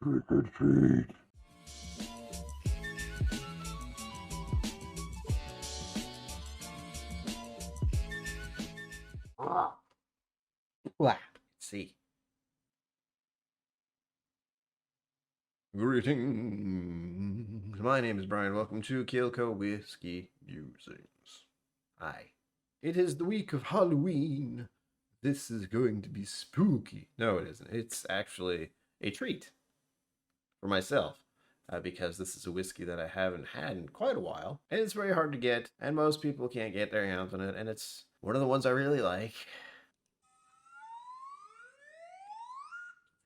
trick or treat. Let's see. Greetings. My name is Brian. Welcome to KillCo Whiskey Musings. Hi. It is the week of Halloween. This is going to be spooky. No, it isn't. It's actually a treat for myself. Because this is a whiskey that I haven't had in quite a while. And it's very hard to get, and most people can't get their hands on it. And it's one of the ones I really like.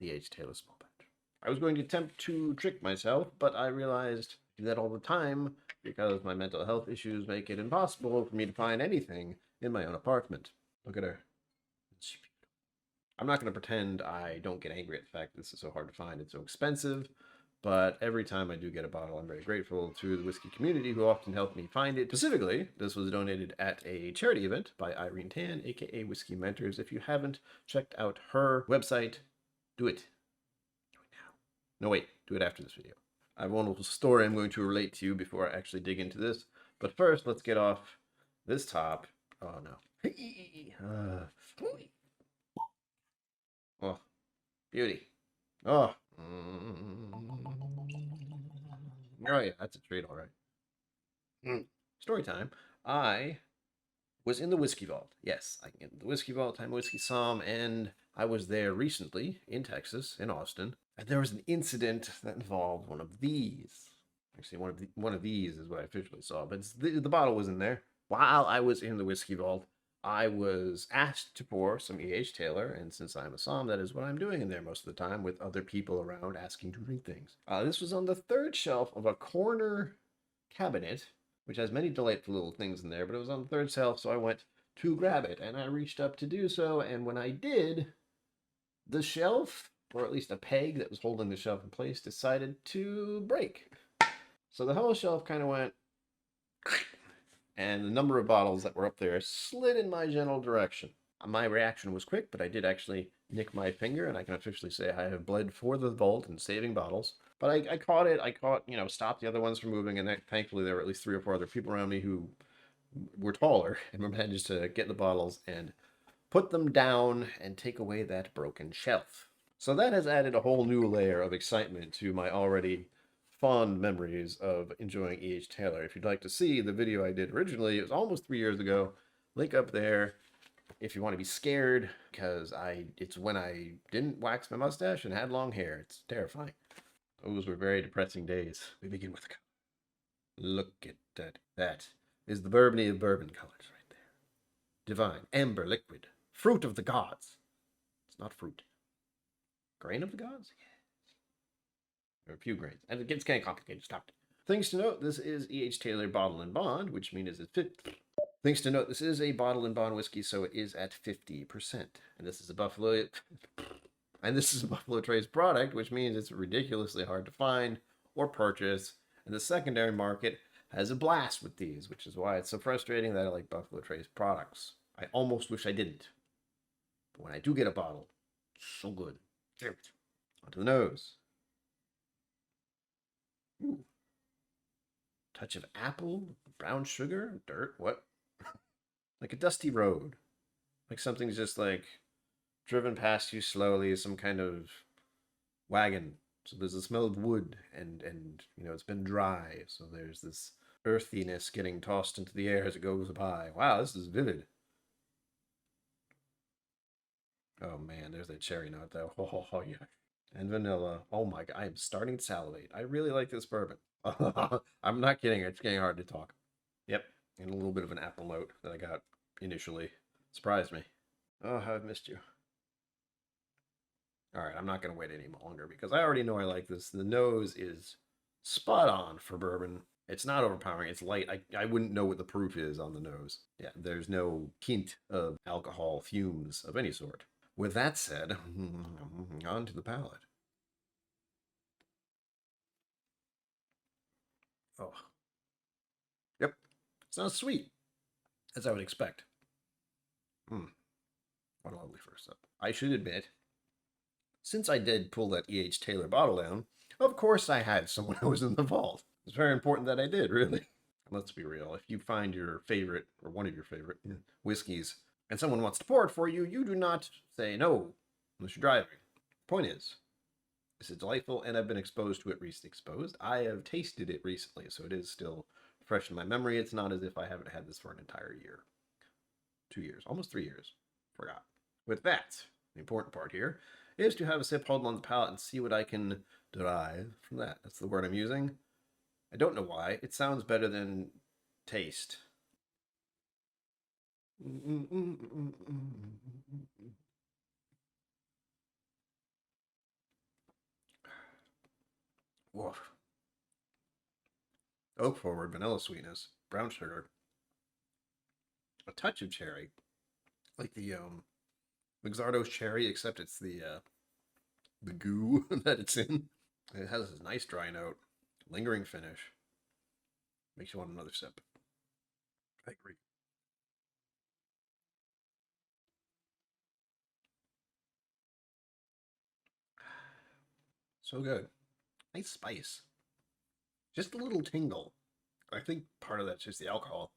The H. Taylor Small Batch. I was going to attempt to trick myself, but I realized I do that all the time because my mental health issues make it impossible for me to find anything in my own apartment. Look at her. I'm not going to pretend I don't get angry at the fact that this is so hard to find. It's so expensive. But every time I do get a bottle, I'm very grateful to the whiskey community who often help me find it. Specifically, this was donated at a charity event by Irene Tan, aka Whiskey Mentors. If you haven't checked out her website, do it. Do it now. No, wait. Do it after this video. I have a wonderful story I'm going to relate to you before I actually dig into this. But first, let's get off this top. Oh, no. Oh, beauty. Oh. Oh, yeah, that's a treat, all right. Story time. I was in the Whiskey Vault. Yes, I can get in the Whiskey Vault. I'm a whiskey som, and I was there recently in Texas, in Austin, and there was an incident that involved one of these. Actually, one of these is what I officially saw, but the bottle was in there. While I was in the Whiskey Vault, I was asked to pour some E.H. Taylor, and since I'm a som, that is what I'm doing in there most of the time with other people around asking to drink things. This was on the third shelf of a corner cabinet, which has many delightful little things in there, but it was on the third shelf, so I went to grab it, and I reached up to do so, and when I did, the shelf, or at least a peg that was holding the shelf in place, decided to break. So the whole shelf kind of went, and the number of bottles that were up there slid in my general direction. My reaction was quick, but I did actually nick my finger, and I can officially say I have bled for the vault and saving bottles. But I caught it. Stopped the other ones from moving, and thankfully there were at least 3 or 4 other people around me who were taller and managed to get the bottles and put them down and take away that broken shelf. So that has added a whole new layer of excitement to my already fond memories of enjoying E.H. Taylor. If you'd like to see the video I did originally, it was almost 3 years ago. Link up there if you want to be scared, because it's when I didn't wax my mustache and had long hair. It's terrifying. Those were very depressing days. We begin with a look at that. That is the Bourbon of bourbon colors right there. Divine, amber, liquid, fruit of the gods. It's not fruit. Grain of the gods? Yeah. There are a few grains. And it gets kind of complicated. Stop it. Things to note, this is E.H. Taylor Bottle and Bond, which means it's 50. Things to note, this is a bottle and bond whiskey, so it is at 50%. And this is a Buffalo Trace product, which means it's ridiculously hard to find or purchase. And the secondary market has a blast with these, which is why it's so frustrating that I like Buffalo Trace products. I almost wish I didn't. But when I do get a bottle, it's so good. Onto the nose. Ooh. Touch of apple, brown sugar, dirt, what? Like a dusty road. Like something's just like driven past you slowly, some kind of wagon. So there's a smell of wood and it's been dry. So there's this earthiness getting tossed into the air as it goes by. Wow, this is vivid. Oh man, there's that cherry note though. Oh yeah. And vanilla. Oh my god, I am starting to salivate. I really like this bourbon. I'm not kidding. It's getting hard to talk. Yep, and a little bit of an apple note that I got initially surprised me. Oh, how I've missed you. All right, I'm not going to wait any longer because I already know I like this. The nose is spot on for bourbon. It's not overpowering. It's light. I wouldn't know what the proof is on the nose. Yeah, there's no hint of alcohol fumes of any sort. With that said, on to the palate. Oh. Yep. It's not sweet, as I would expect. What a lovely first sip. I should admit, Since I did pull that E.H. Taylor bottle down, of course I had some when I was in the vault. It's very important that I did, really. Let's be real. If you find your favorite, or one of your favorite, whiskeys, and someone wants to pour it for you, you do not say no unless you're driving. Point is, it's delightful, and I've been exposed to it recently. I have tasted it recently, so it is still fresh in my memory. It's not as if I haven't had this for an entire year. 2 years, almost 3 years. Forgot. With that, the important part here is to have a sip, hold on the palate, and see what I can derive from that. That's the word I'm using. I don't know why. It sounds better than taste. Woof. Oak forward, vanilla sweetness, brown sugar, a touch of cherry, like the Luxardo's cherry, except it's the goo that it's in. It has this nice dry note, lingering finish. Makes you want another sip. I agree. So good. Nice spice. Just a little tingle. I think part of that's just the alcohol,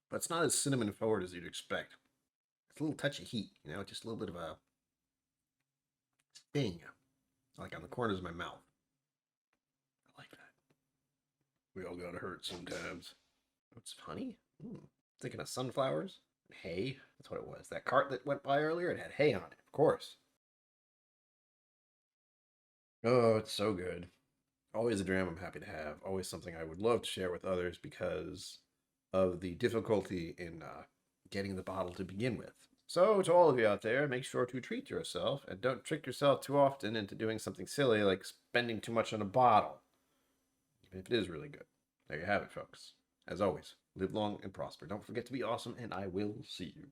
but it's not as cinnamon forward as you'd expect. It's a little touch of heat, just a little bit of a sting, like on the corners of my mouth. I like that. We all gotta hurt sometimes. What's honey? Thinking of sunflowers? Hay? That's what it was. That cart that went by earlier, it had hay on it, of course. Oh, it's so good. Always a dram I'm happy to have. Always something I would love to share with others because of the difficulty in getting the bottle to begin with. So, to all of you out there, make sure to treat yourself and don't trick yourself too often into doing something silly like spending too much on a bottle, even if it is really good. There you have it, folks. As always, live long and prosper. Don't forget to be awesome, and I will see you.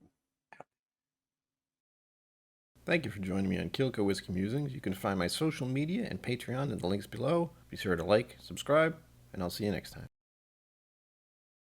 Thank you for joining me on KillCo Whiskey Musings. You can find my social media and Patreon in the links below. Be sure to like, subscribe, and I'll see you next time.